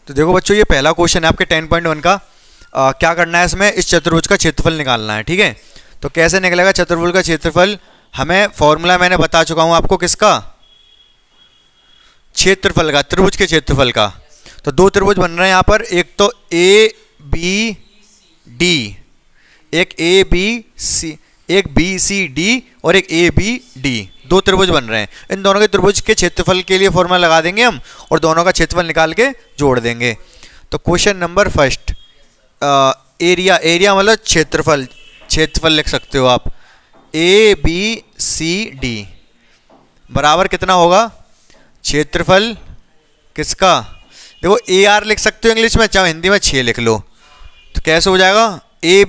तो देखो बच्चों, ये पहला क्वेश्चन है आपके 10.1 का। क्या करना है इसमें, इस चतुर्भुज का क्षेत्रफल निकालना है। ठीक है, तो कैसे निकलेगा चतुर्भुज का क्षेत्रफल, हमें फॉर्मूला मैंने बता चुका हूँ आपको, किसका, क्षेत्रफल का, त्रिभुज के क्षेत्रफल का। तो दो त्रिभुज बन रहे हैं यहाँ पर, एक तो ए बी डी, एक ए बी सी, एक बी सी डी और एक ए बी डी, दो त्रिभुज बन रहे हैं। इन दोनों के त्रिभुज के क्षेत्रफल के लिए फॉर्मूला लगा देंगे हम और दोनों का क्षेत्रफल निकाल के जोड़ देंगे। तो question number first, area, area मतलब क्षेत्रफल, क्षेत्रफल लिख सकते हो आप। ए बी सी डी बराबर कितना होगा, क्षेत्रफल किसका, देखो ए आर लिख सकते हो इंग्लिश में, चाहे हिंदी में 6 लिख लो। तो कैसे हो जाएगा, ए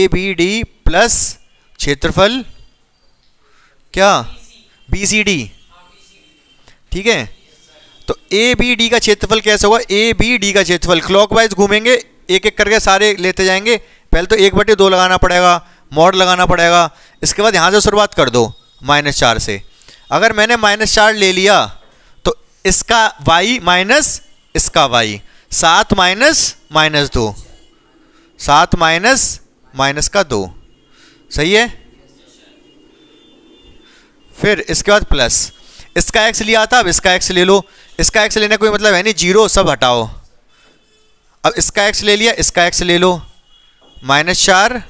बी डी प्लस क्षेत्रफल क्या, बी सी डी। ठीक है, तो ए बी डी का क्षेत्रफल कैसे होगा, ए बी डी का क्षेत्रफल क्लॉकवाइज घूमेंगे, एक एक करके सारे लेते जाएंगे। पहले तो 1/2 लगाना पड़ेगा, मॉड लगाना पड़ेगा। इसके बाद यहाँ से शुरुआत कर दो -4 से। अगर मैंने -4 ले लिया तो इसका y माइनस इसका y, 7 माइनस 2, 7 माइनस का 2, सही है। फिर इसके बाद प्लस, इसका x लिया था, अब इसका x ले लो। इसका x लेने कोई मतलब है नहीं, 0 सब हटाओ। अब इसका x ले लिया, इसका x ले लो, -4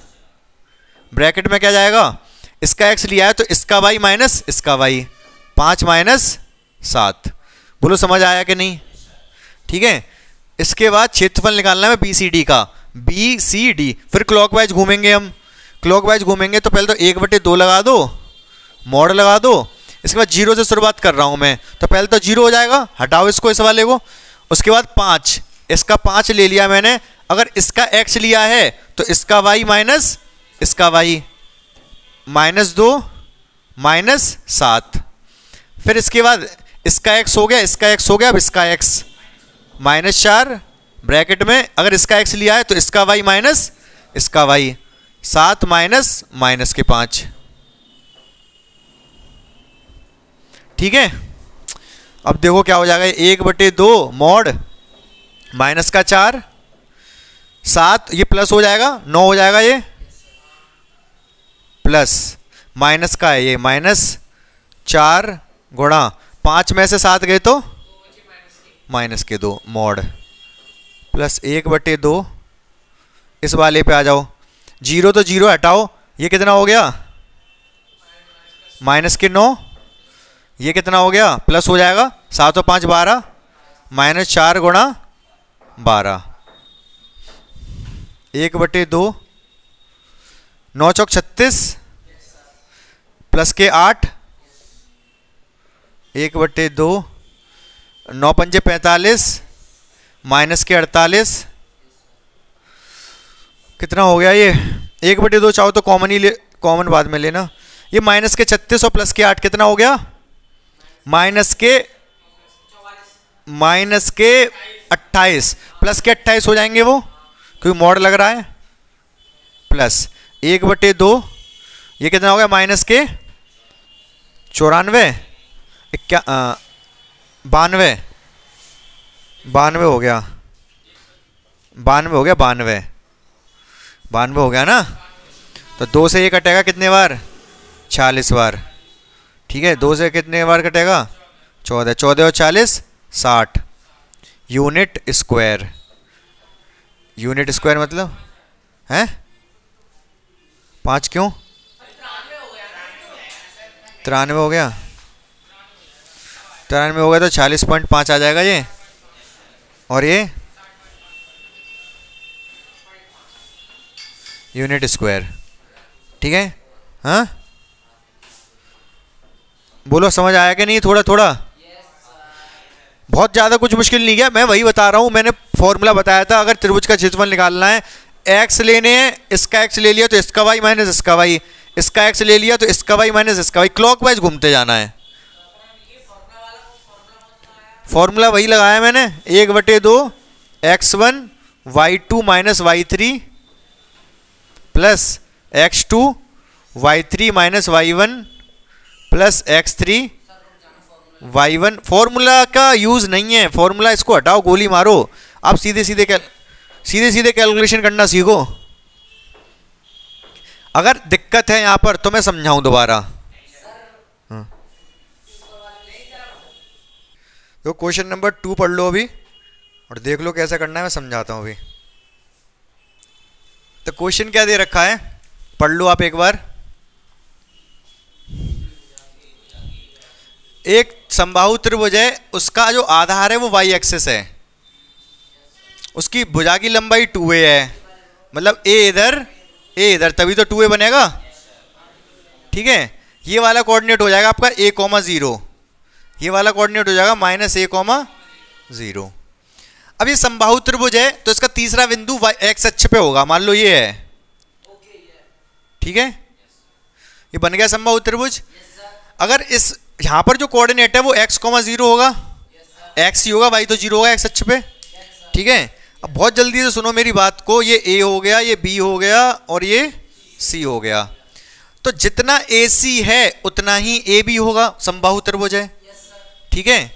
ब्रैकेट में क्या जाएगा, इसका x लिया है तो इसका y माइनस इसका y, 5 - 7। बोलो समझ आया कि नहीं। ठीक है, इसके बाद क्षेत्रफल निकालना है BCD का, BCD। फिर क्लॉकवाइज घूमेंगे हम, क्लॉकवाइज घूमेंगे तो पहले तो 1/2 लगा दो, मॉड लगा दो। इसके बाद 0 से शुरुआत कर रहा हूं मैं, तो पहले तो 0 हो जाएगा, हटाओ इसको, इस वाले को। उसके बाद 5, इसका 5 ले लिया मैंने। अगर इसका x लिया है तो इसका y माइनस इसका y, -2 -7। फिर इसके बाद इसका x हो गया, इसका x हो गया, अब इसका x, -4 ब्रैकेट में। अगर इसका x लिया है तो इसका y माइनस इसका y, 7 माइनस के 5। ठीक है, अब देखो क्या हो जाएगा, 1/2 मॉड माइनस का 4, 7, ये प्लस हो जाएगा, 9 हो जाएगा, ये प्लस माइनस का है, ये -4 गुणा 5 में से 7 गए तो -2 मॉड प्लस 1/2। इस वाले पे आ जाओ, 0 तो 0 हटाओ, ये कितना हो गया, -9। ये कितना हो गया, प्लस हो जाएगा, 7 और 5 12, -4 गुणा 12, 1/2, 9 चौक 36 प्लस के 8, 1/2, 9 पंजे 45 माइनस के 48। कितना हो गया ये, 1/2 चाहो तो कॉमन ही ले, कॉमन बाद में लेना। ये माइनस के 36 और प्लस के 8 कितना हो गया, माइनस के 28 प्लस के 28 हो जाएंगे वो, क्योंकि मॉड लग रहा है, प्लस 1/2। ये कितना हो गया, माइनस के 94, 92 हो गया, 92 हो गया ना। तो 2 से ये कटेगा कितने बार, 40 बार। ठीक है, 2 से कितने बार कटेगा, 14, 14 और 40 60 यूनिट स्क्वायर। यूनिट स्क्वायर मतलब है 5 क्यों, 93 हो गया, 93 हो गया तो 40.5 आ जाएगा ये, और ये यूनिट स्क्वायर। ठीक है, हाँ बोलो समझ आया कि नहीं, थोड़ा थोड़ा, बहुत ज़्यादा कुछ मुश्किल नहीं किया, मैं वही बता रहा हूँ, मैंने फॉर्मूला बताया था। अगर त्रिभुज का क्षेत्रफल निकालना है, x लेने हैं, इसका x ले लिया तो इसका y माइनस इसका y, इसका x ले लिया तो इसका y माइनस इसका y, क्लॉकवाइज घूमते जाना है। फॉर्मूला वही लगाया मैंने, 1/2 x1 y2 minus y3 plus x2 y3 minus y1 plus x3 y1, formula का यूज नहीं है, फॉर्मूला इसको हटाओ, गोली मारो, आप सीधे सीधे कैलकुलेशन करना सीखो। अगर दिक्कत है यहां पर तो मैं समझाऊं दोबारा। तो क्वेश्चन नंबर 2 पढ़ लो अभी और देख लो कैसा करना है, मैं समझाता हूं अभी। तो क्वेश्चन क्या दे रखा है, पढ़ लो आप एक बार। एक समबाहु त्रिभुज है, उसका जो आधार है वो y एक्सिस है, उसकी भुजा की लंबाई 2a है, मतलब a इधर तभी तो 2a बनेगा, ठीक है। ये वाला कोऑर्डिनेट हो जाएगा आपका a,0, ये वाला कोऑर्डिनेट हो जाएगा -a,0। अब ये समबाहु त्रिभुज है तो इसका तीसरा बिंदु x अक्ष पे होगा, मान लो ये है, ठीक है, ये बन गया समबाहु त्रिभुज। अगर इस यहां पर जो कोऑर्डिनेट है वो x,0 होगा, x ही होगा, y तो 0 होगा x अक्ष पे, ठीक है। अब बहुत जल्दी से सुनो मेरी बात को, ये a हो गया, ये b हो गया और ये c हो गया, तो जितना AC है उतना ही AB होगा, समबाहु त्रिभुज है, ठीक है।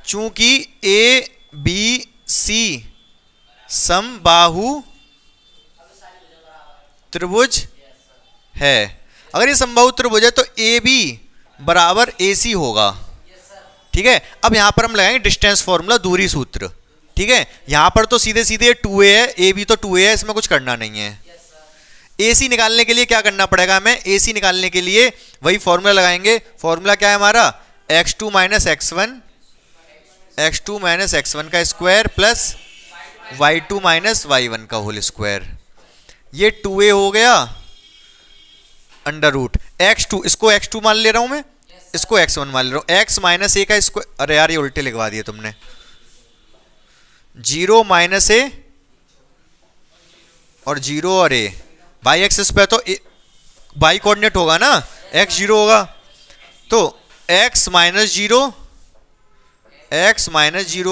चूंकि ABC समबाहु त्रिभुज है, अगर ये समबाहु त्रिभुज है तो AB बराबर AC होगा, ठीक है। अब यहां पर हम लगाएंगे डिस्टेंस फॉर्मूला, दूरी सूत्र, ठीक है। यहां पर तो सीधे सीधे 2a है, AB तो 2a है, इसमें कुछ करना नहीं है। AC निकालने के लिए क्या करना पड़ेगा हमें, AC निकालने के लिए वही फॉर्मूला लगाएंगे। फॉर्मूला क्या है हमारा, x2 माइनस x1 का square plus y2 minus y1 का होल स्क्वायर, ये 2a हो गया अंडर रूट x2, इसको x2 मान ले रहा हूं मैं, इसको x1 मान ले रहा हूं, x माइनस a का स्क्वायर, अरे यार ये उल्टे लिखवा दिए तुमने, 0 माइनस a और 0 और a, बाई एक्सिस पे तो बाई कोऑर्डिनेट होगा ना, x 0 होगा, तो x माइनस 0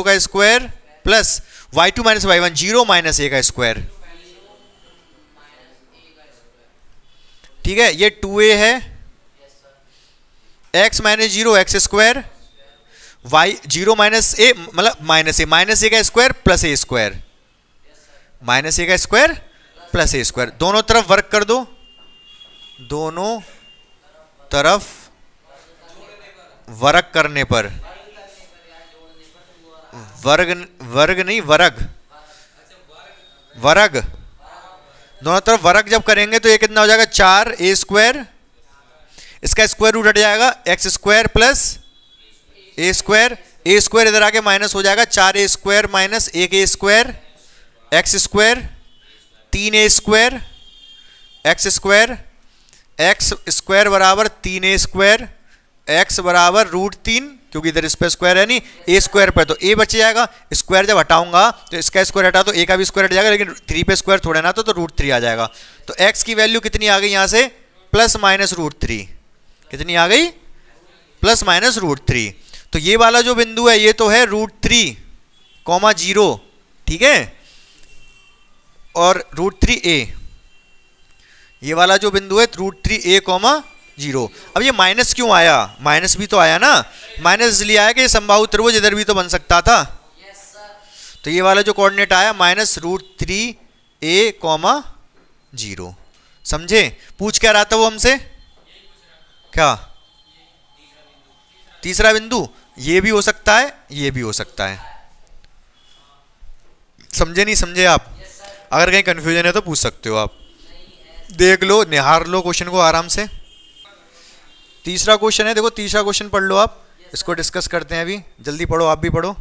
का square plus y2 minus y1, 0 minus a का स्क्वायर, ठीक है। ये 2a है, x minus 0 x square, y 0 minus a मतलब माइनस a का square plus a square, minus a का स्क्वायर प्लस a स्क्वायर, दोनों तरफ वर्क कर दो, दोनों तरफ वर्क करने पर, वर्ग नहीं वर्ग, दोनों तरफ वर्ग जब करेंगे तो ये कितना हो जाएगा, 4a स्क्वायर, इसका स्क्वायर रूट हट जाएगा, x square plus a square इधर आके माइनस हो जाएगा, 4a square minus 1a square, x square 3a square, x square बराबर 3a स्क्वायर, x बराबर √3, क्योंकि इधर इस पे स्क्वायर है नहीं, a स्क्वायर पर तो a बच जाएगा, स्क्वायर जब हटाऊंगा तो इसका स्क्वायर हटा तो a का भी स्क्वायर हट जाएगा, लेकिन 3 पे स्क्वायर थोड़ा ना तो √3 आ जाएगा। तो x की वैल्यू कितनी आ गई यहां से, प्लस माइनस √3, कितनी आ गई, प्लस माइनस √3। तो ये वाला जो बिंदु है ये तो है √3, 0, ठीक है, और √3a, ये वाला जो बिंदु है √3a, 0। अब ये माइनस क्यों आया, माइनस भी तो आया ना, माइनस इसलिए आया कि समबाहु त्रिभुज इधर भी तो बन सकता था, तो ये वाला जो कोऑर्डिनेट आया माइनस √3a, 0, समझे। पूछ क्या रहा था वो हमसे, क्या, तीसरा बिंदु, ये भी हो सकता है, ये भी हो सकता है, समझे नहीं समझे आप, अगर कहीं कंफ्यूजन है तो पूछ सकते हो आप, देख लो, निहार लो क्वेश्चन को आराम से। तीसरा क्वेश्चन है, देखो तीसरा क्वेश्चन पढ़ लो आप, इसको डिस्कस करते हैं अभी, जल्दी पढ़ो, आप भी पढ़ो।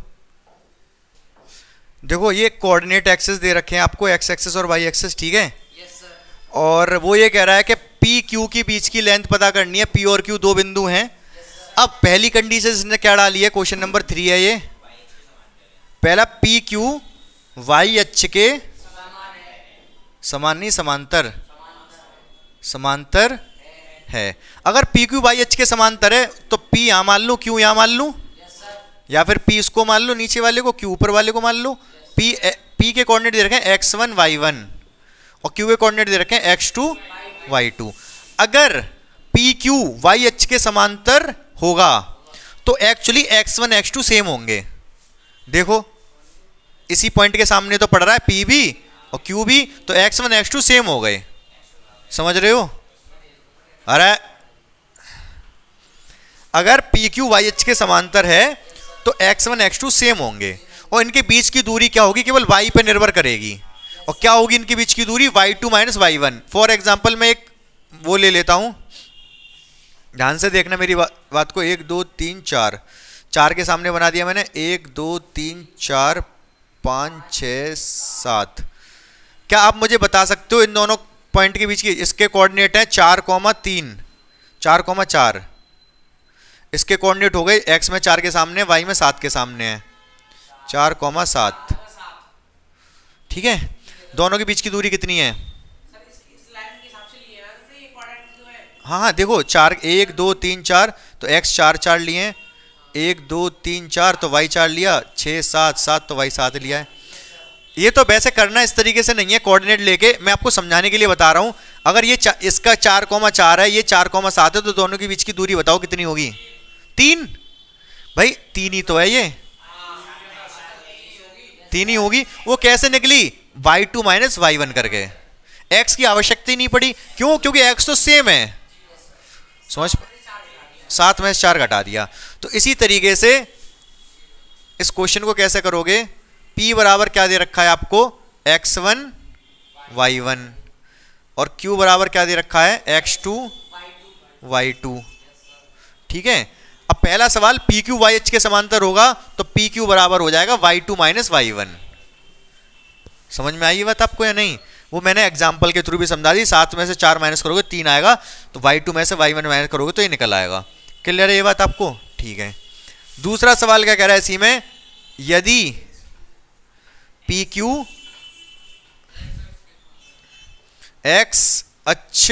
देखो ये कोऑर्डिनेट एक्सिस दे रखे हैं आपको, एक्स एक्सिस और वाई एक्सिस, ठीक है, और वो ये कह रहा है कि पी क्यू की बीच की लेंथ पता करनी है, पी और क्यू दो बिंदु हैं। अब पहली कंडीशन इसने क्या डाली है, क्वेश्चन नंबर 3 है ये, पहला पी क्यू वाई अक्ष के समान नहीं, समांतर है। अगर पी क्यू वाई अक्ष के समांतर है तो पी यहां मान लूं, क्यू यहां मान लूं, या फिर पी इसको मान लो नीचे वाले को, क्यू ऊपर वाले को मान लो। पी के कोऑर्डिनेट दे रखे हैं x1 y1 और क्यू के कोऑर्डिनेट दे रखे हैं x2 y2। अगर पी क्यू वाई अक्ष के समांतर होगा तो एक्चुअली x1 x2 सेम होंगे। देखो इसी पॉइंट के सामने तो पड़ रहा है P भी और Q भी, तो x1 x2 सेम हो गए। समझ रहे हो? अरे अगर PQYH के समांतर है तो x1 x2 सेम होंगे और इनके बीच की दूरी क्या होगी? केवल y पे निर्भर करेगी। और क्या होगी इनके बीच की दूरी? y2 minus y1। For example मैं एक वो ले लेता हूं, ध्यान से देखना मेरी बात को। 1 2 3 4, 4 के सामने बना दिया मैंने। 1 2 3 4 5 6 7। क्या आप मुझे बता सकते हो इन दोनों पॉइंट के बीच की, इसके कोऑर्डिनेट है 4,3 4,4। इसके कोऑर्डिनेट हो गए x में 4 के सामने, y में 7 के सामने है 4,7। ठीक है, दोनों के बीच की दूरी कितनी है? हाँ हाँ देखो 4 1 2 3 4, तो x 4 4 लिए हैं, 1 2 3 4 तो y 4 लिया, 6 7 7 तो y 7 लिया है। ये तो वैसे करना इस तरीके से नहीं है कोऑर्डिनेट लेके, मैं आपको समझाने के लिए बता रहा हूं। अगर ये इसका 4,4 है, ये 4,7 है, तो दोनों के बीच की दूरी बताओ कितनी होगी? 3। भाई 3 ही तो है, ये 3 ही होगी। वो कैसे निकली? y2 माइनस y1 करके। x की आवश्यकता ही नहीं पड़ी। क्यों? क्योंकि x तो सेम है। समझ? 7 में से 4 घटा दिया। तो इसी तरीके से इस क्वेश्चन को कैसे करोगे? P बराबर क्या दे रखा है आपको? x1 y1 और Q बराबर क्या दे रखा है? x2 y2। ठीक है, अब पहला सवाल PQYH के समांतर होगा तो PQ बराबर हो जाएगा y2 माइनस y1। समझ में आई ये बात आपको या नहीं? वो मैंने एग्जाम्पल के थ्रू भी समझा दी। 7 में से 4 माइनस करोगे 3 आएगा, तो y2 में से y1 माइनस करोगे तो ये निकल आएगा। क्लियर है ये बात आपको? ठीक है। दूसरा सवाल क्या कह रहा है इसी में? यदि PQ x अक्ष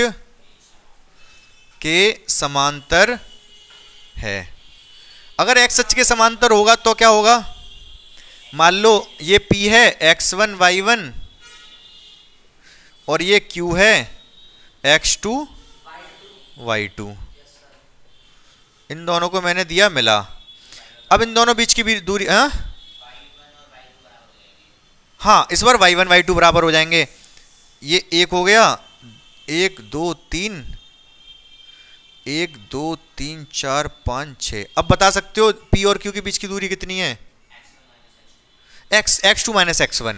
के समांतर है। अगर x अक्ष के समांतर होगा तो क्या होगा? मान लो ये P है x1 y1 और ये Q है x2 y2। इन दोनों को मैंने दिया मिला। अब इन दोनों बीच की भी दूरी हाँ इस बार y1 y2 बराबर हो जाएंगे। ये 1 हो गया, 1 2 3 1 2 3 4 5 6। अब बता सकते हो P और Q के बीच की दूरी कितनी है? x2 माइनस x1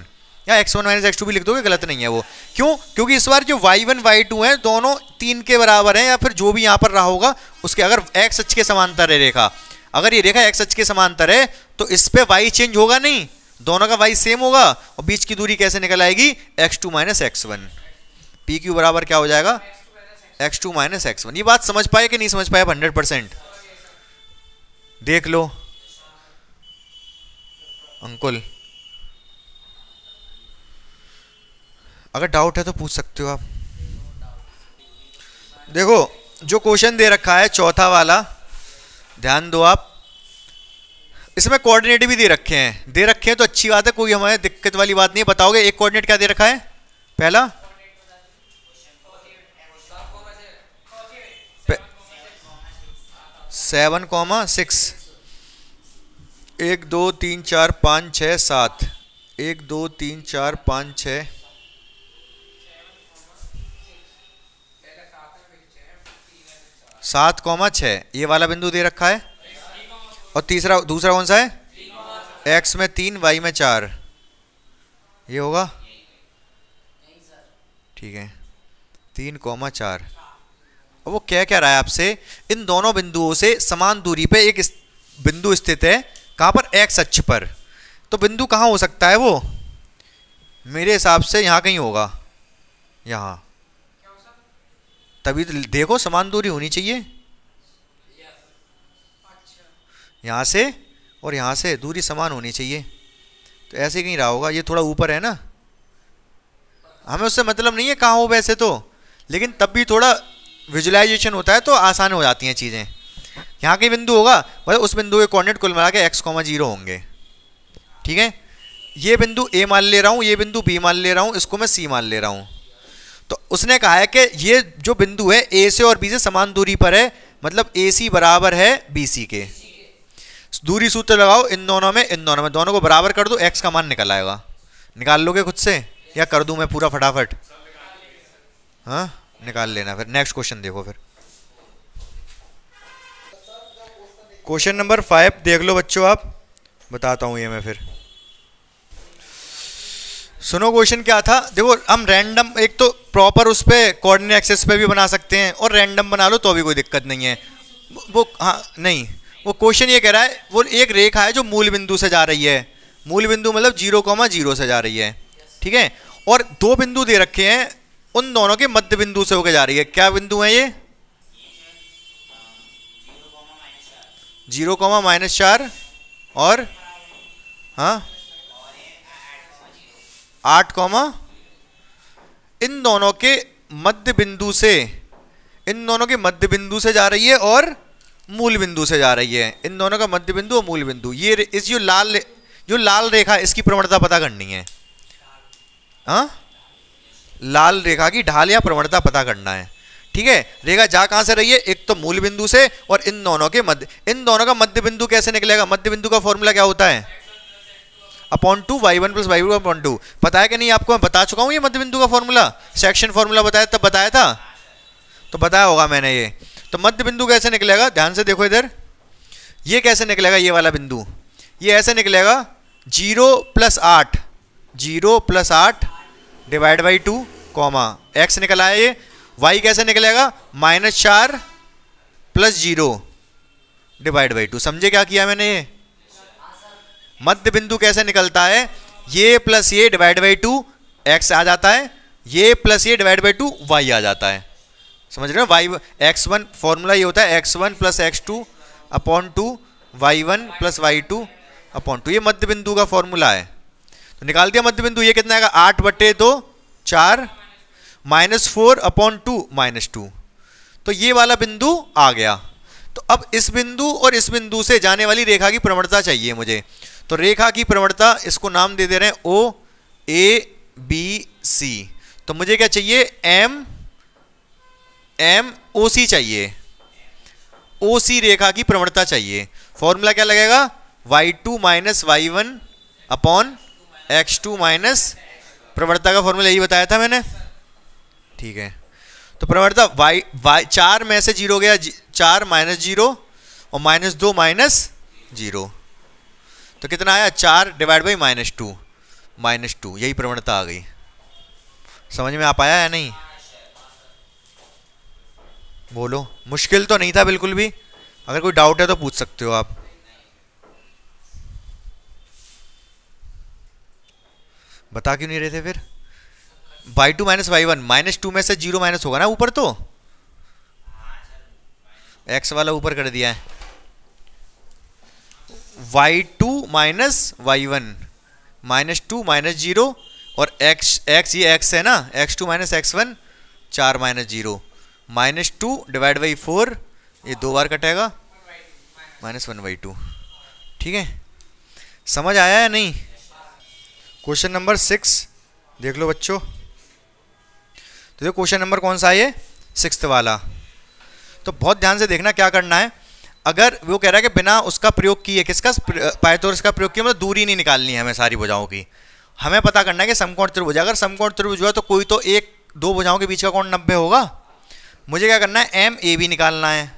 या x1 माइनस x2 भी लिख दोगे, गलत नहीं है वो। क्यों? क्योंकि इस बार जो y1 y2 है दोनों 3 के बराबर हैं, या फिर जो भी यहाँ पर रहा होगा उसके, अगर x अक्ष के समांतर है रेखा, अगर ये रेखा x अक्ष के समांतर है तो इस पे y चेंज होगा नहीं, दोनों का y सेम होगा। और बीच की दूरी कैसे निकल आएगी? x2 minus x1। PQ बराबर क्या हो जाएगा? x2 minus x1। ये बात समझ पाए कि नहीं समझ पाए? 100% देख लो अंकुल, अगर डाउट है तो पूछ सकते हो आप। देखो जो क्वेश्चन दे रखा है चौथा वाला, ध्यान दो आप, इसमें कोऑर्डिनेट भी दे रखे हैं तो अच्छी बात है, कोई हमारे दिक्कत वाली बात नहीं है। बताओगे एक कोऑर्डिनेट क्या दे रखा है? पहला 7,6, 1 2 3 4 5 6 7, 1 2 3 4 5 6 7,6 ये वाला बिंदु दे रखा है। और दूसरा कौन सा है? x में 3 y में 4, ये होगा। ठीक है, 3,4। अब वो क्या कह रहा है आपसे? इन दोनों बिंदुओं से समान दूरी पे एक बिंदु स्थित है। कहाँ पर? x अक्ष पर। तो बिंदु कहाँ हो सकता है वो? मेरे हिसाब से यहाँ कहीं होगा, यहाँ। तभी तो देखो समान दूरी होनी चाहिए, यहाँ से और यहाँ से दूरी समान होनी चाहिए। तो ऐसे कहीं रहा होगा, ये थोड़ा ऊपर है ना, हमें उससे मतलब नहीं है कहाँ हो वैसे तो, लेकिन तब भी थोड़ा विजुलाइजेशन होता है तो आसान हो जाती हैं चीज़ें। यहाँ कहीं बिंदु होगा, मतलब उस बिंदु के कोऑर्डिनेट कुल मिला के x, 0 होंगे। ठीक है, ये बिंदु A मान ले रहा हूँ, ये बिंदु B मान ले रहा हूँ, इसको मैं C मान ले रहा हूँ। तो उसने कहा है कि ये जो बिंदु है A से और B से समान दूरी पर है, मतलब AC बराबर है BC के। दूरी सूत्र लगाओ इन दोनों में, दोनों को बराबर कर दो, x का मान निकल आएगा। निकाल लोगे खुद से या कर दूं मैं पूरा फटाफट? हाँ निकाल लेना। फिर नेक्स्ट क्वेश्चन देखो। फिर क्वेश्चन नंबर 5 देख लो बच्चों, आप बताता हूं ये मैं। फिर सुनो क्वेश्चन क्या था, देखो हम रैंडम, एक तो प्रॉपर उस पे कोऑर्डिनेट एक्सेस पे भी बना सकते हैं और रैंडम बना लो तो भी कोई दिक्कत नहीं है वो। हाँ नहीं, वो क्वेश्चन ये कह रहा है वो एक रेखा है जो मूल बिंदु से जा रही है, मूल बिंदु मतलब 0,0 से जा रही है, ठीक है, और दो बिंदु दे रखे हैं, उन दोनों के मध्य बिंदु से होकर जा रही है। क्या बिंदु है ये? 0,-4 और हाँ 8, इन दोनों के मध्य बिंदु से, इन दोनों के मध्य बिंदु से जा रही है और मूल बिंदु से जा रही है। इन दोनों का मध्य बिंदु और मूल बिंदु, ये इस जो लाल रेखा इसकी प्रवणता पता करनी है। हाँ लाल रेखा की ढाल या प्रवणता पता करना है, ठीक है। रेखा जा कहां से रही है? एक तो मूल बिंदु से और इन दोनों के मध्य, इन दोनों का मध्य बिंदु कैसे निकलेगा? मध्य बिंदु का फॉर्मूला क्या होता है? Upon 2 y1 + y2 upon 2। पता है कि नहीं आपको? मैं बता चुका हूं ये मध्य बिंदु का फॉर्मूला, सेक्शन फॉर्मूला बताया, तब बताया था, तो बताया होगा मैंने ये। तो मध्य बिंदु कैसे निकलेगा? ध्यान से देखो इधर, ये कैसे निकलेगा? ये वाला बिंदु ये ऐसे निकलेगा 0 + 8, 0 + 8 डिवाइड बाई 2 कॉमा x निकल आया ये। y कैसे निकलेगा? -4 + 0 डिवाइड बाई 2। समझे क्या किया मैंने? ये मध्य बिंदु कैसे निकलता है? ये प्लस ये डिवाइड बाई 2 x आ जाता है, ये प्लस ये डिवाइड बाई 2 y आ जाता है। समझ रहे हो? y x1 फॉर्मूला ये होता है x1 + x2 upon 2 y1 + y2 upon 2। ये मध्य बिंदु का फॉर्मूला है। तो निकाल दिया मध्य बिंदु, ये कितना आएगा? 8/2 4 -4 अपॉन 2 -2। तो ये वाला बिंदु आ गया। तो अब इस बिंदु और इस बिंदु से जाने वाली रेखा की प्रवणता चाहिए मुझे। तो रेखा की प्रवणता, इसको नाम दे दे रहे हैं O A B C। तो मुझे क्या चाहिए? M O C चाहिए, OC रेखा की प्रवणता चाहिए। फॉर्मूला क्या लगेगा? y2 - y1 अपॉन x2 - प्रवणता का फॉर्मूला यही बताया था मैंने, ठीक है। तो प्रवणता y 4 में से 0 गया, 4 -0 और -2 -0, तो कितना आया? 4 डिवाइड बाई -2, -2। यही प्रवणता आ गई। समझ में आ पाया या नहीं? बोलो। मुश्किल तो नहीं था बिल्कुल भी, अगर कोई डाउट है तो पूछ सकते हो आप। बता क्यों नहीं रहे थे फिर? y2 - y1, -2 में से 0 माइनस होगा ना ऊपर, तो x वाला ऊपर कर दिया है। y2 - y1 -2 -0 और x ये x है ना, x2 - x1 4 -0 -2 डिवाइड बाई 4, ये 2 बार कटेगा, -1/2। ठीक है, समझ आया या नहीं? क्वेश्चन नंबर 6 देख लो बच्चों। तो देखो क्वेश्चन नंबर कौन सा है ये? 6th वाला। तो बहुत ध्यान से देखना क्या करना है। अगर वो कह रहा है कि बिना उसका प्रयोग किए, किसका? पाइथागोरस का प्रयोग किया, मतलब दूरी नहीं निकालनी है हमें सारी भुजाओं की। हमें पता करना है कि समकोण त्रिभुज, अगर समकोण त्रिभुज हुआ तो कोई तो एक दो भुजाओं के बीच का कोण 90 होगा। मुझे क्या करना है? एम ए बी निकालना है,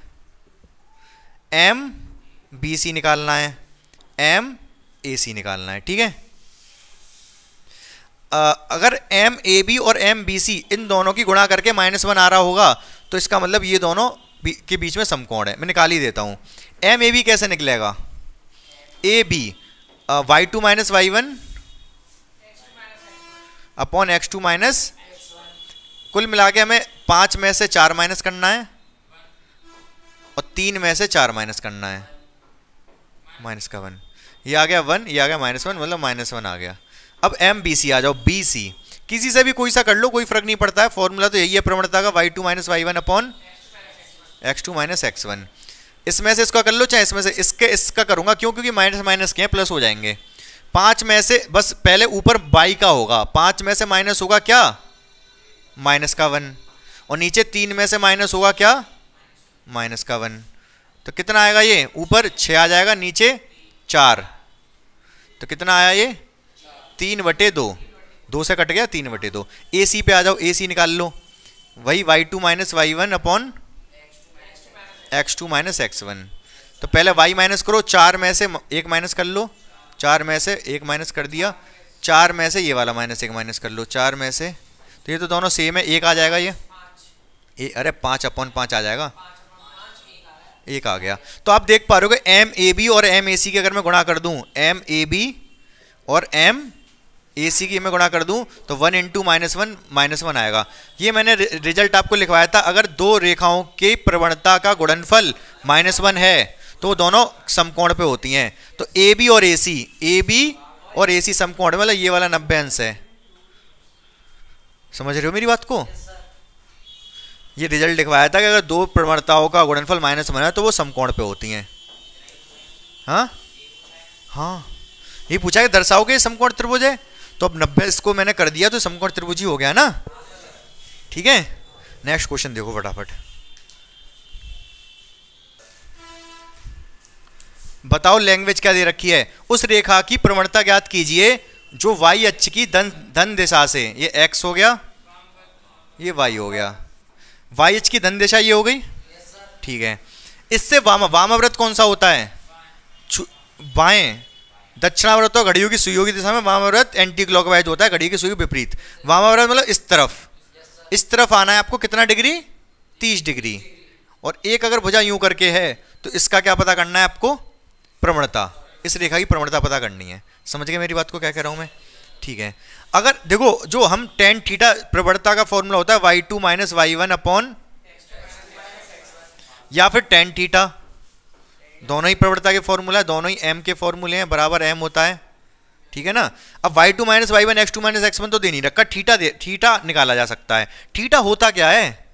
एम बी सी निकालना है, एम ए सी निकालना है। ठीक है, अगर एम ए बी और एम बी सी इन दोनों की गुणा करके -1 आ रहा होगा तो इसका मतलब ये दोनों के बीच में समकोण है। मैं निकाल ही देता हूं। एम ए बी कैसे निकलेगा? A B y2 - y1 upon x2 minus, कुल मिला के हमें 5 में से 4 माइनस करना है और 3 में से 4 माइनस करना है, माइनस का 1, ये आ गया 1, ये आ गया -1, मतलब -1 आ गया। अब एम बी सी आ जाओ, बी सी किसी से भी कोई सा कर लो, कोई फर्क नहीं पड़ता है। फॉर्मूला तो यही है प्रवणता का, y2 - y1 upon x2 - x1। इसमें से इसका कर लो, चाहे इसमें से इसका करूंगा, क्यों? क्योंकि माइनस माइनस के हैं, प्लस हो जाएंगे। 5 में से बस पहले ऊपर बाई का होगा, 5 में से माइनस होगा क्या? -1, और नीचे 3 में से माइनस होगा क्या? -1। तो कितना आएगा ये, ऊपर 6 आ जाएगा, नीचे 4, तो कितना आया ये 3/2, 2 से कट गया 3/2। ए सी पे आ जाओ, ए सी निकाल लो, वही y2 minus y1 upon x2 minus x1। तो पहले y माइनस करो, 4 में से 1 माइनस कर लो, 4 में से 1 माइनस कर दिया, 4 में से ये वाला माइनस 1 माइनस कर लो, 4 में से, तो ये तो दोनों सेम है, 1 आ जाएगा ये, अरे 5/5 आ जाएगा, 1 आ गया। तो आप देख पा रहे हो एम ए बी और एम ए सी की अगर मैं गुणा कर दूं, एम ए बी और एम ए सी की मैं गुणा कर दूं तो 1 इंटू -1 आएगा। ये मैंने रिजल्ट आपको लिखवाया था, अगर दो रेखाओं की प्रवणता का गुणनफल -1 है तो वो दोनों समकोण पे होती हैं। तो ए बी और ए सी समकोण, मतलब ये वाला 90 अंश है। समझ रहे हो मेरी बात को? ये रिजल्ट लिखवाया था कि अगर दो प्रवणताओं का गुणनफल -1 है तो वो समकोण पे होती हैं। हाँ, ये पूछा कि दर्शाओ कि समकोण त्रिभुज है, तो अब 90 इसको मैंने कर दिया तो समकोण त्रिभुज ही हो गया ना। ठीक है, नेक्स्ट क्वेश्चन देखो फटाफट। बताओ लैंग्वेज क्या दे रखी है। उस रेखा की प्रवणता ज्ञात कीजिए जो y अक्ष की धन दिशा से, ये x हो गया, ये y हो गया, y अक्ष की धन दिशा ये हो गई। ठीक है, इससे वामाव्रत कौन सा होता है, बाएं। दक्षिणाव्रत तो घड़ियों की सुइयों की दिशा में, वामाव्रत एंटी क्लॉकवाइज होता है, घड़ी की सुई के विपरीत। वामाव्रत मतलब इस तरफ आना है आपको, कितना डिग्री, 30 डिग्री। और एक अगर भुजा यूं करके है तो इसका क्या पता करना है आपको, प्रवणता, इस रेखा की प्रवणता पता करनी है। समझ गए मेरी बात को क्या कह रहा हूं मैं? ठीक है, अगर देखो जो हम tan थीटा प्रवणता का फॉर्मूला होता है y2 माइनस y1 अपॉन, या फिर tan थीटा, दोनों ही प्रवणता के फॉर्मूला, दोनों ही m के फॉर्मूले हैं, बराबर m होता है। ठीक है ना। अब y2 minus y1 x2 minus x1 तो दे नहीं रखा, थीटा निकाला जा सकता है। थीटा होता क्या है,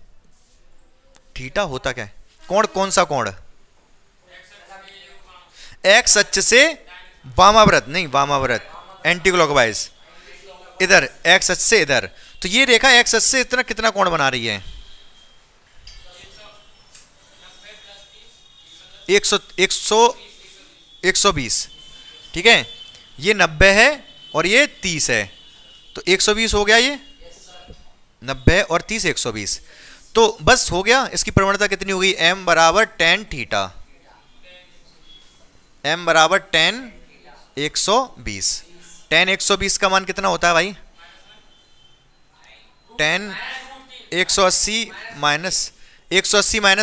थीटा होता क्या है, कोण, कौन सा कोण, x अक्ष से वामाव्रत, नहीं वामाव्रत एंटी क्लॉकवाइज, इधर x अक्ष से इधर। तो ये रेखा x अक्ष से इतना कितना कोण बना रही है, 120। ठीक है, ये 90 है और ये 30 है, तो 120 हो गया, ये 90 और 30 120। तो बस हो गया, इसकी प्रवणता कितनी हो गई, m बराबर tan थीटा, m बराबर tan 120। tan 120 का मान कितना होता है भाई, tan 180 माइनस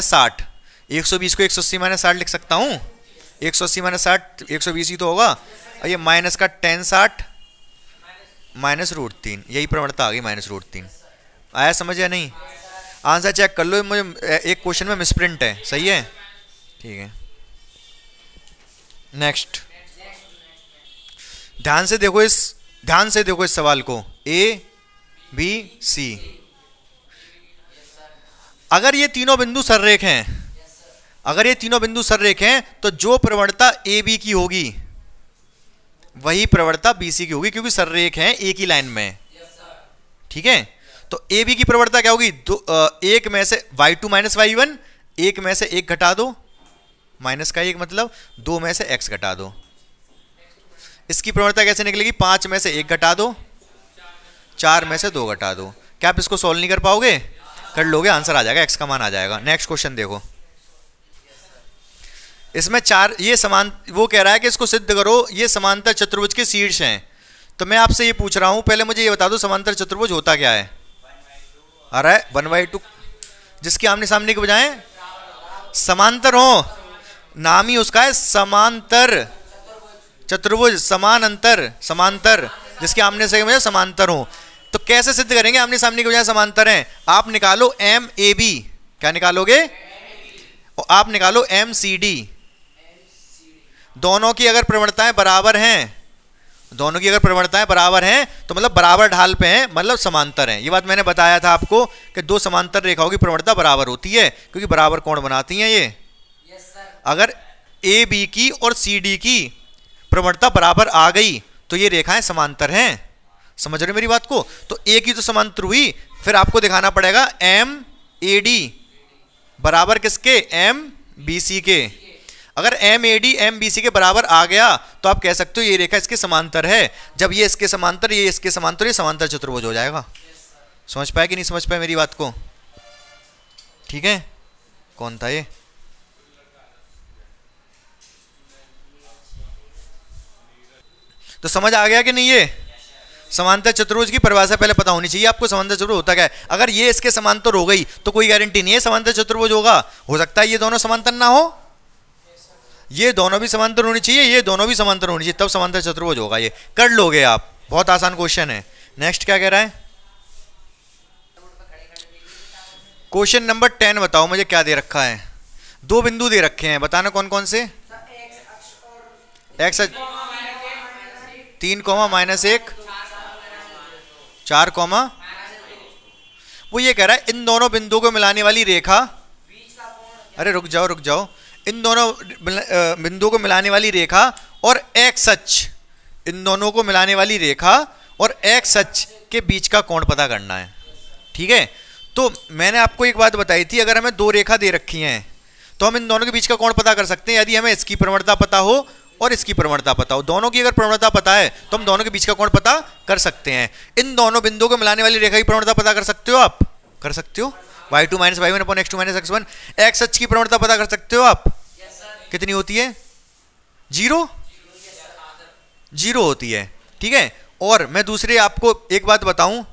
60, 120 को 180 माइनस 60 लिख सकता हूँ, 180 माइनस 60 120 ही तो होगा, और ये माइनस का tan 60 माइनस √3, यही प्रवणता आ गई -√3। आया समझ या नहीं? आंसर चेक कर लो, मुझे एक क्वेश्चन में मिसप्रिंट है, सही है। ठीक है, नेक्स्ट ध्यान से देखो इस सवाल को, A B C। अगर ये तीनों बिंदु सररेख हैं, तो जो प्रवणता AB की होगी वही प्रवणता BC की होगी, क्योंकि सररेख हैं एक ही लाइन में। ठीक है, तो AB की प्रवणता क्या होगी, एक में से y2 माइनस y1, एक में से 1 घटा दो, माइनस का 1 मतलब 2 में से x घटा दो। इसकी प्रवणता कैसे निकलेगी, 5 में से 1 घटा दो, 4 में से 2 घटा दो। क्या आप इसको सॉल्व नहीं कर पाओगे? कर लोगे, आंसर आ जाएगा, x का मान आ जाएगा। नेक्स्ट क्वेश्चन देखो, इसमें 4, ये समान, वो कह रहा है कि इसको सिद्ध करो ये समांतर चतुर्भुज के शीर्ष हैं। तो मैं आपसे ये पूछ रहा हूं, पहले मुझे ये बता दो समांतर चतुर्भुज होता क्या है। अरे 1/2, जिसके आमने सामने के बजाय समांतर हो, नाम ही उसका है समांतर चतुर्भुज, समांतर जिसके आमने से बजाय समांतर हो। तो कैसे सिद्ध करेंगे आमने सामने के बजाय समांतर हैं? आप निकालो MAB, क्या निकालोगे, और आप निकालो MCD। दोनों की अगर प्रवणताएं बराबर हैं, तो मतलब बराबर ढाल पे हैं, मतलब समांतर हैं। ये बात मैंने बताया था आपको कि दो समांतर रेखाओं की प्रवणता बराबर होती है, क्योंकि बराबर कोण बनाती हैं ये। अगर AB की और CD की प्रवणता बराबर आ गई तो ये रेखाएं समांतर हैं। समझ रहे मेरी बात को? तो A की तो समांतर हुई, फिर आपको दिखाना पड़ेगा MAD बराबर किसके, MBC के। अगर M A D M B C के बराबर आ गया तो आप कह सकते हो ये रेखा इसके समांतर है। जब ये इसके समांतर, ये इसके समांतर, ये समांतर चतुर्भुज हो जाएगा। समझ पाए कि नहीं समझ पाए मेरी बात को? ठीक है, कौन था ये? तो समझ आ गया कि नहीं? ये समांतर चतुर्भुज की परिभाषा पहले पता होनी चाहिए आपको। समांतर चतुर्भुज होता क्या है? अगर ये इसके समांतर हो गई तो कोई गारंटी नहीं है समांतर चतुर्भुज होगा। हो सकता है ये दोनों समांतर ना हो, ये दोनों भी समांतर होनी चाहिए, ये दोनों भी समांतर होनी चाहिए, तब समांतर चतुर्भुज होगा। ये कर लोगे आप, बहुत आसान क्वेश्चन है। नेक्स्ट क्या कह रहा है? क्वेश्चन नंबर 10 बताओ मुझे क्या दे रखा है? दो बिंदु दे रखे हैं, बताना कौन कौन से? एक्स 3, -1, 4, वो ये कह रहा है इन दोनों बिंदुओं को मिलाने वाली रेखा, अरे रुक जाओ, इन दोनों बिंदुओं को मिलाने वाली रेखा और एक्स अक्ष, इन दोनों को मिलाने वाली रेखा और एक्स अक्ष के बीच का कोण पता करना है। ठीक है, तो मैंने आपको एक बात बताई थी, अगर हमें दो रेखा दे रखी हैं तो हम इन दोनों के बीच का कोण पता कर सकते हैं यदि हमें इसकी प्रवणता पता हो और इसकी प्रवणता पता हो। दोनों की अगर प्रवणता पता है तो हम दोनों के बीच का कोण पता कर सकते हैं। इन दोनों बिंदुओं को मिलाने वाली रेखा की प्रवणता पता कर सकते हो आप? कर सकते हो। y2 - y1 / x2 - x1। X अक्ष की प्रवणता पता कर सकते हो आप? कितनी होती है? 0 होती है। ठीक है, और मैं दूसरे आपको एक बात बताऊं,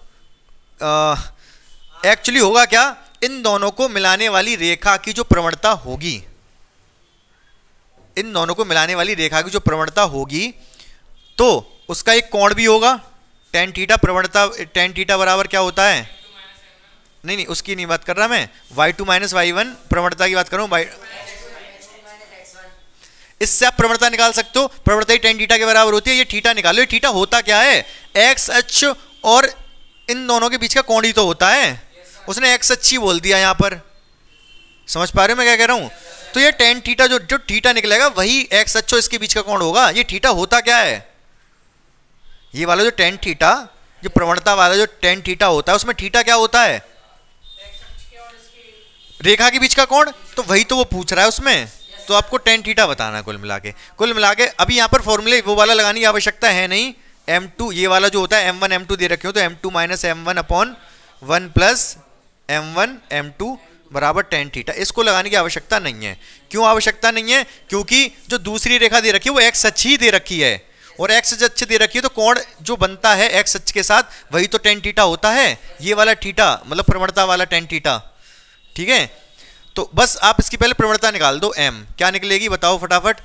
एक्चुअली होगा क्या, इन दोनों को मिलाने वाली रेखा की जो प्रवणता होगी, इन दोनों को मिलाने वाली रेखा की जो प्रवणता होगी तो उसका एक कोण भी होगा tan थीटा। प्रवणता tan थीटा बराबर क्या होता है? नहीं, उसकी नहीं बात कर रहा मैं, y2 - y1 प्रवणता की बात कर रहा हूं। इससे आप प्रवणता निकाल सकते हो, प्रवणता ही tan थीटा के बराबर होती है। ये थीटा निकालो, ये थीटा होता क्या है? एक्स अक्ष और इन दोनों के बीच का कोण ही तो होता है। उसने एक्स अक्ष ही बोल दिया यहां पर। समझ पा रहे हो मैं क्या कह रहा हूं? तो ये tan थीटा जो थीटा निकलेगा वही एक्स अक्ष और इसके बीच का कोण होगा। ये थीटा होता क्या है? ये वाला जो tan थीटा, जो प्रवणता वाला जो tan थीटा होता है, उसमें थीटा क्या होता है? रेखा के बीच का कोण। तो वही तो वो पूछ रहा है उसमें, तो आपको tan थीटा बताना है। कुल मिला के अभी यहाँ पर फॉर्मूले वो वाला लगाने की आवश्यकता है नहीं। m2 ये वाला जो होता है m1 m2 दे रखे हो तो m2 - m1/1 + m1 m2 बराबर tan थीटा, इसको लगाने की आवश्यकता नहीं है। क्यों आवश्यकता नहीं है? क्योंकि जो दूसरी रेखा दे रखी है वो एक्स अक्ष ही दे रखी है, और एक्स अक्ष दे रखी है तो कोण जो बनता है एक्स अक्ष के साथ वही तो tan थीटा होता है। ये वाला थीटा मतलब प्रवणता वाला tan थीटा। ठीक है, तो बस आप इसकी पहले प्रवणता निकाल दो। m क्या निकलेगी बताओ फटाफट?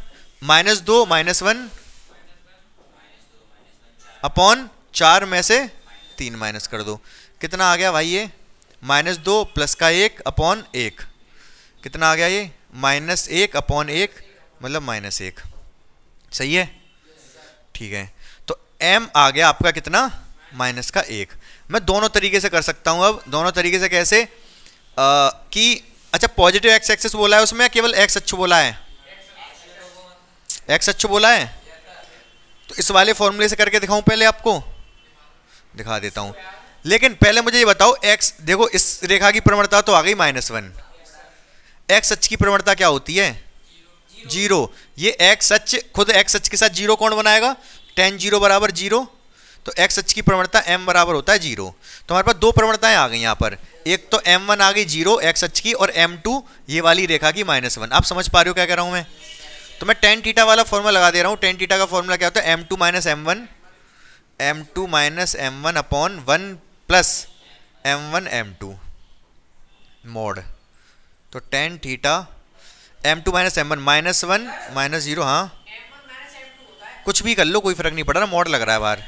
-2 - 1 अपॉन 4 में से 3 माइनस कर दो। कितना आ गया भाई? ये -2 + का 1 अपॉन 1 कितना आ गया? ये -1 अपॉन 1 मतलब -1। सही है? ठीक है, तो m आ गया आपका कितना? -1। मैं दोनों तरीके से कर सकता हूं। अब दोनों तरीके से कैसे? कि अच्छा पॉजिटिव एक्स एक्सिस बोला है उसमें, केवल एक्स अक्ष बोला है? एक्स अक्ष बोला है। तो इस वाले फॉर्मूले से करके दिखाऊं? पहले आपको दिखा देता हूं, लेकिन पहले मुझे ये बताओ एक्स, देखो इस रेखा की प्रवणता तो आ गई -1। एक्स अक्ष की प्रवणता क्या होती है? 0। ये एक्स अक्ष खुद एक्स अक्ष के साथ 0 कोण बनाएगा, tan 0 बराबर 0। तो एक्स अक्ष की प्रवणता m बराबर होता है 0। तो हमारे पास दो प्रवणताएं आ गई यहाँ पर, एक तो m1 आ गई 0 एक्स अक्ष की, और m2 ये वाली रेखा की -1। आप समझ पा रहे हो क्या कह रहा हूँ मैं? तो मैं tan थीटा वाला फॉर्मूला लगा दे रहा हूँ। tan थीटा का फॉर्मूला क्या होता है? m2 - m1 upon 1 + m1 m2 mode. तो tan थीटा m2 - m1 -1 -0, हाँ कुछ भी कर लो कोई फर्क नहीं पड़ रहा, मोड लग रहा है बाहर।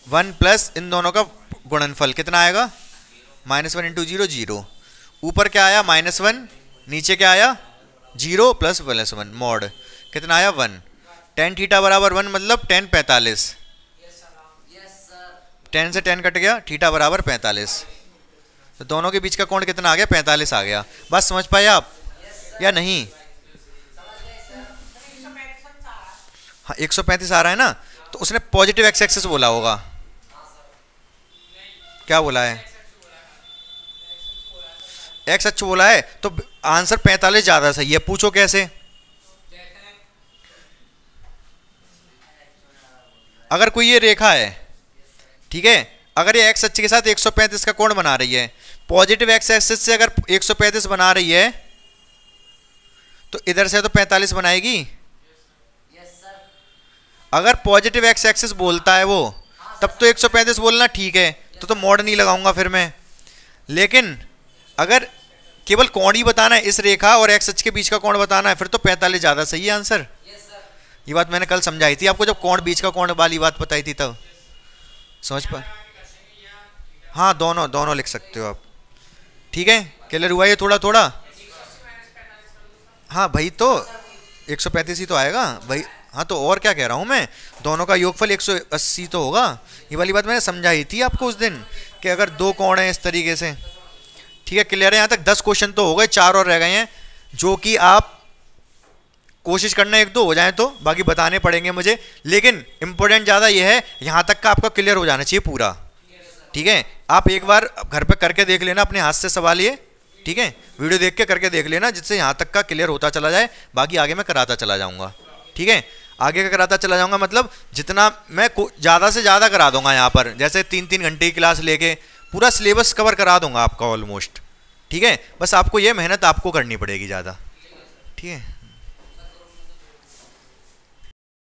1 + इन दोनों का गुणनफल कितना आएगा? -1 × 0 0। ऊपर क्या आया? -1, नीचे क्या आया? 0 + +1 मोड कितना आया? 1। tan थीटा बराबर 1 मतलब tan 45। tan से tan कट गया, थीटा बराबर 45। तो दोनों के बीच का कोण कितना आ गया? 45 आ गया। बात समझ पाए आप या नहीं? हाँ 135 आ रहा है ना। तो उसने पॉजिटिव एक्स एक्सिस बोला होगा। क्या बोला है? एक्स अक्ष बोला है, तो आंसर 45 ज्यादा सही है। पूछो कैसे? अगर कोई ये रेखा है, ठीक है, अगर ये एक्स अक्ष के साथ 135 का कोण बना रही है, पॉजिटिव एक्स एक्सिस से अगर 135 बना रही है तो इधर से तो 45 बनाएगी। अगर पॉजिटिव एक्स एक्सिस बोलता है वो, तब तो 135 बोलना ठीक है, तो मोड नहीं लगाऊंगा फिर मैं। लेकिन अगर केवल कोण ही बताना है, इस रेखा और एक्स अक्ष के बीच का कोण बताना है, फिर तो 45 ज़्यादा सही है आंसर। ये बात मैंने कल समझाई थी आपको, जब कोण बीच का कोण वाली बात बताई थी तब समझ पा। हाँ, दोनों दोनों लिख सकते हो आप। ठीक है, क्लियर हुआ ये थोड़ा थोड़ा। हाँ भाई, तो 135 ही तो आएगा भाई। हाँ, तो और क्या कह रहा हूँ मैं, दोनों का योगफल 180 तो होगा। ये वाली बात मैंने समझाई थी आपको उस दिन कि अगर दो कोण हैं इस तरीके से। ठीक है, क्लियर है यहाँ तक। 10 क्वेश्चन तो हो गए, 4 और रह गए हैं, जो कि आप कोशिश करना 1-2 हो जाए, तो बाकी बताने पड़ेंगे मुझे। लेकिन इंपॉर्टेंट ज़्यादा ये है, यहाँ तक का आपका क्लियर हो जाना चाहिए पूरा। ठीक है, आप एक बार घर पे करके देख लेना अपने हाथ से सवाल ये। ठीक है, वीडियो देख के करके देख लेना, जिससे यहाँ तक का क्लियर होता चला जाए। बाकी आगे मैं कराता चला जाऊँगा। ठीक है, आगे का कराता चला जाऊँगा, मतलब जितना मैं ज़्यादा से ज़्यादा करा दूंगा यहाँ पर। जैसे 3-3 घंटे की क्लास लेके पूरा सिलेबस कवर करा दूंगा आपका ऑलमोस्ट। ठीक है, बस आपको ये मेहनत आपको करनी पड़ेगी ज़्यादा। ठीक है।